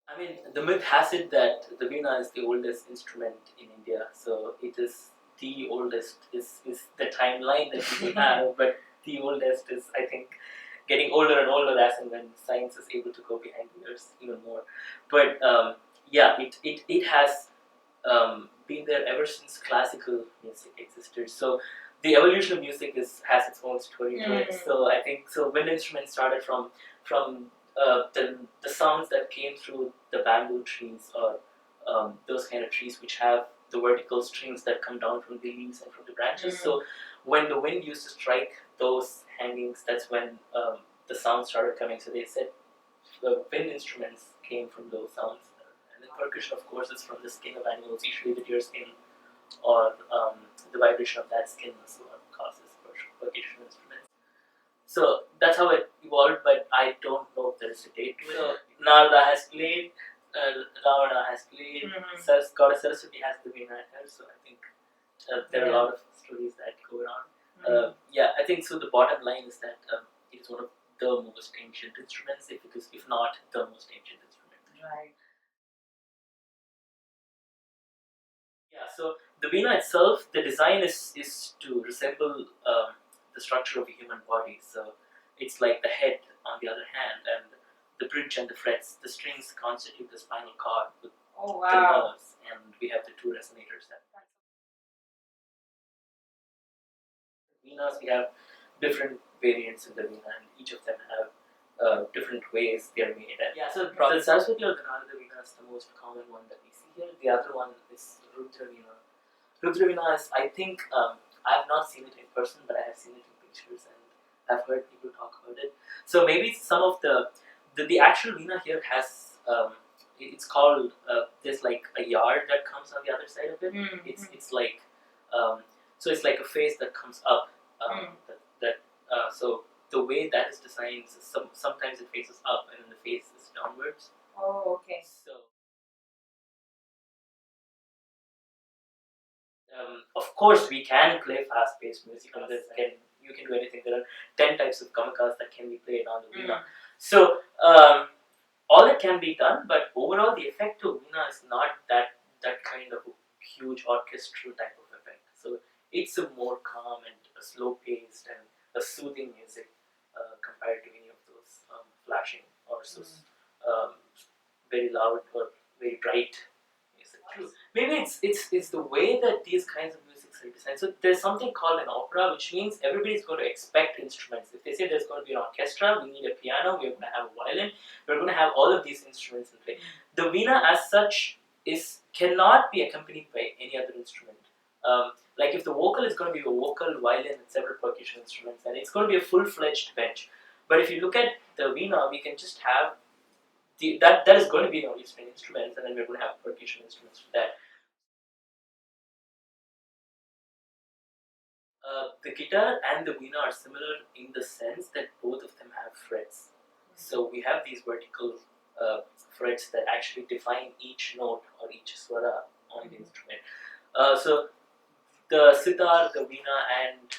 I mean, the myth has it that the Veena is the oldest instrument in India, so it is the oldest, is the timeline that people have, but the oldest is, I think, getting older and older as and when science is able to go behind the years even more. But yeah, it has been there ever since classical music existed. So the evolution of music has its own story to it. So I think wind instruments started from the sounds that came through the bamboo trees or those kind of trees which have the vertical strings that come down from the leaves and from the branches. So when the wind used to strike those hangings, that's when the sound started coming. So they said the wind instruments came from those sounds. And then percussion, of course, is from the skin of animals, usually the deer skin or the vibration of that skin is what causes percussion instruments. So that's how it evolved, but I don't know if there is a date to it. So Narada has played, Ravana has played, Goddess Saraswati has the Veenai, so I think there are a lot of stories that go around. Yeah, I think so. The bottom line is that it is one of the most ancient instruments, if not the most ancient instrument. Right. Yeah, so the Veena itself, the design is to resemble the structure of a human body. So it's like the head on the other hand, and the bridge and the frets, the strings constitute the spinal cord with the nerves, and we have the two resonators. Veenas, we have different variants in the Veena, and each of them have different ways they are made. And yeah, so the Saraswati or the Narada Veena is the most common one that we see here. The other one is Rudra Veena. Rudra Veena is, I think, I have not seen it in person, but I have seen it in pictures and I've heard people talk about it. So maybe some of the actual Veena here has, it's called, there's like a yard that comes on the other side of it. It's like, so it's like a face that comes up. So the way that is designed, sometimes it faces up and then the face is downwards. Oh, okay. So of course, we can play fast-paced music on this. You can do anything. There are 10 types of gamakas that can be played on the Veena. So all that can be done, but overall, the effect of Veena is not that kind of a huge orchestral type of effect. So it's a more calm and a slow-paced and a soothing music compared to any of those flashing or very loud or very bright music. Maybe it's the way that these kinds of music are designed. So there's something called an opera, which means everybody's going to expect instruments. If they say there's going to be an orchestra, we need a piano, we're going to have a violin, we're going to have all of these instruments in play. The Veena, as such, cannot be accompanied by any other instrument. Like if the vocal is going to be a vocal, violin, and several percussion instruments, then it's going to be a full-fledged bench. But if you look at the Veena, we can just have that is going to be only string instruments, and then we're going to have percussion instruments for that. The guitar and the Veena are similar in the sense that both of them have frets. So we have these vertical frets that actually define each note or each swara on the instrument. So the sitar, the Veena, and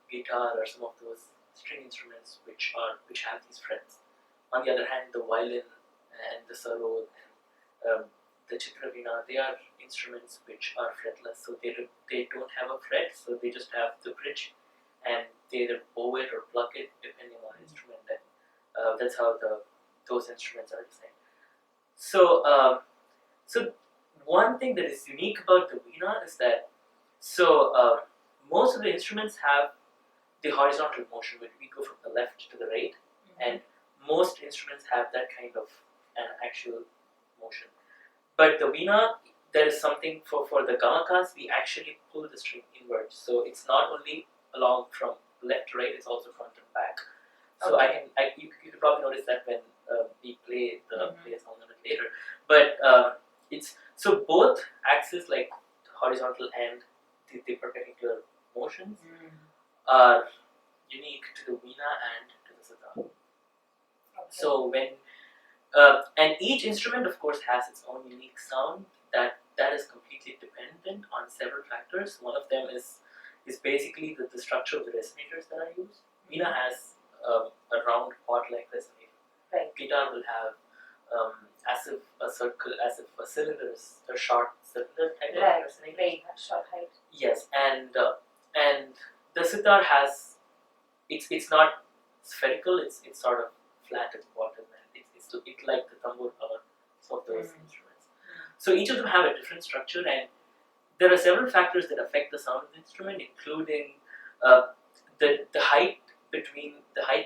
guitar are some of those string instruments which have these frets. On the other hand, the violin and the sarod and the chitra Veena, they are instruments which are fretless, so they don't have a fret, so they just have the bridge, and they either bow it or pluck it depending on the instrument. And that's how those instruments are designed. So so one thing that is unique about the Veena is that most of the instruments have the horizontal motion, where we go from the left to the right, and most instruments have that kind of an actual motion. But the Veena, there is something for the gamakas, we actually pull the string inwards. So it's not only along from left to right, it's also front and back. So you could probably notice that when we play the song a bit later. But it's so both axes, like the horizontal and the perpendicular motions, are unique to the Veena and to the sitar. Okay. So when and each instrument, of course, has its own unique sound that is completely dependent on several factors. One of them is basically the structure of the resonators that are used. Veena has a round pot-like resonator. Right. Guitar will have as if a cylinder is a short cylinder type of resonator. Right. Short height. Yes, and the sitar has it's not spherical. It's sort of flat at the bottom, and it's like the tambur or some of those instruments. So each of them have a different structure, and there are several factors that affect the sound of the instrument, including the height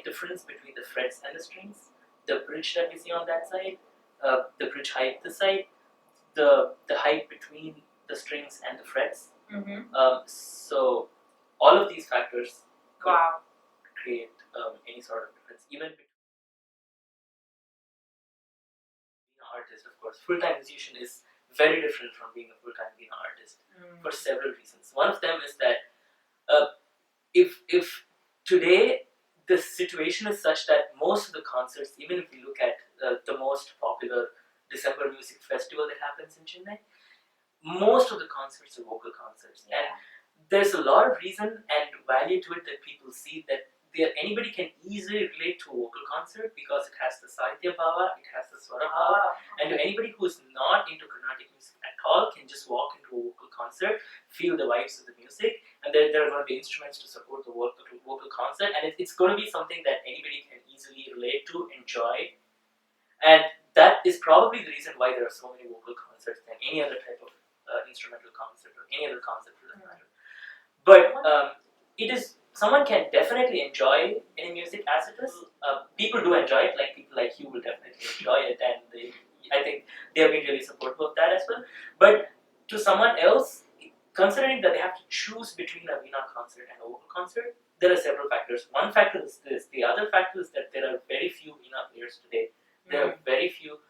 difference between the frets and the strings, the bridge that we see on that side, the bridge height this side, the height between the strings and the frets. So all of these factors could create any sort of difference, even between being an artist. Of course, full-time musician is very different from being a full-time Veena artist for several reasons. One of them is that if today the situation is such that most of the concerts, even if you look at the most popular December music festival that happens in Chennai, most of the concerts are vocal concerts, and there's a lot of reason and value to it that people see that anybody can easily relate to a vocal concert because it has the Sahitya Bhava, it has the Swara Bhava, and to anybody who is not into Carnatic music at all can just walk into a vocal concert, feel the vibes of the music, and there are going to be instruments to support the vocal concert, and it's going to be something that anybody can easily relate to, enjoy, and that is probably the reason why there are so many vocal concerts than any other type of instrumental concert or any other concert for that matter. But it is someone can definitely enjoy any music as it is. People do enjoy it, like people like you will definitely enjoy it, and I think they have been really supportive of that as well. But to someone else, considering that they have to choose between a Veena concert and a vocal concert, there are several factors. One factor is this. The other factor is that there are very few Veena players today. There are very few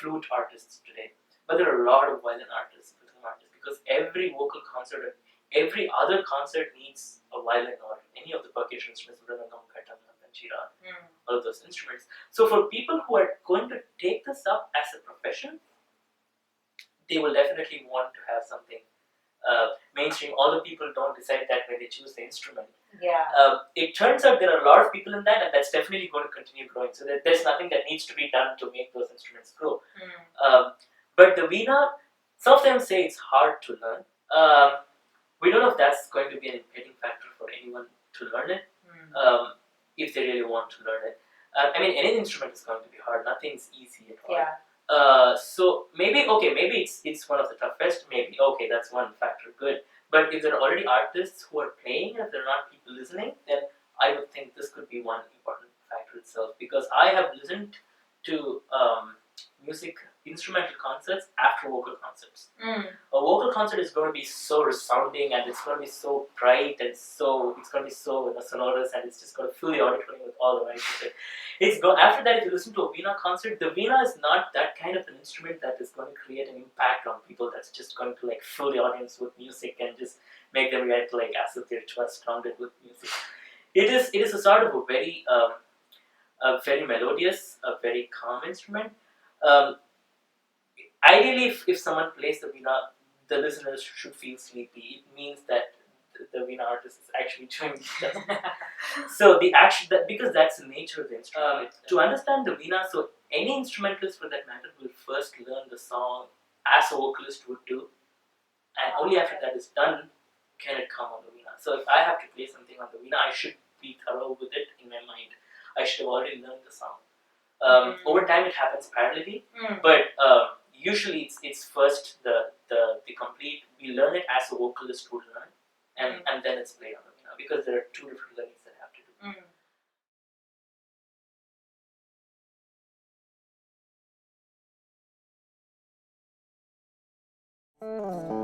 flute artists today, but there are a lot of violin artists, rhythm artists, because every vocal concert, every other concert needs a violin or any of the percussion instruments, mridangam, ghatam, panchira, all of those instruments. So for people who are going to take this up as a profession, they will definitely want to have something mainstream. Although people don't decide that when they choose the instrument. It turns out there are a lot of people in that, and that's definitely going to continue growing. So there's nothing that needs to be done to make those instruments grow. But the Veena, some of them say it's hard to learn. We don't know if that's going to be an impeding factor for anyone to learn it, if they really want to learn it. I mean, any instrument is going to be hard. Nothing's easy at all. So maybe it's one of the toughest. Maybe that's one factor. Good. But if there are already artists who are playing and there are not people listening, then I would think this could be one important factor itself. Because I have listened to music instrumental concerts after vocal concerts. A vocal concert is going to be so resounding, and it's going to be so bright, and it's going to be so sonorous, and it's just going to fill the auditorium with all the vibes. After that, if you listen to a Veena concert, the Veena is not that kind of an instrument that is going to create an impact on people. That's just going to fill the audience with music and just make them react as if they're just surrounded with music. It is a sort of a very melodious, a very calm instrument. Ideally, if someone plays the Veena, the listeners should feel sleepy. It means that the Veena artist is actually doing that. So because that's the nature of the instrument. To understand the Veena, so any instrumentalist for that matter will first learn the song as a vocalist would do, and only after that is done can it come on the Veena. So if I have to play something on the Veena, I should be thorough with it in my mind. I should have already learned the song. Over time, it happens parallelly, but usually it's first the complete. We learn it as a vocalist would learn, and then it's played on the Veena, because there are two different learnings that have to do.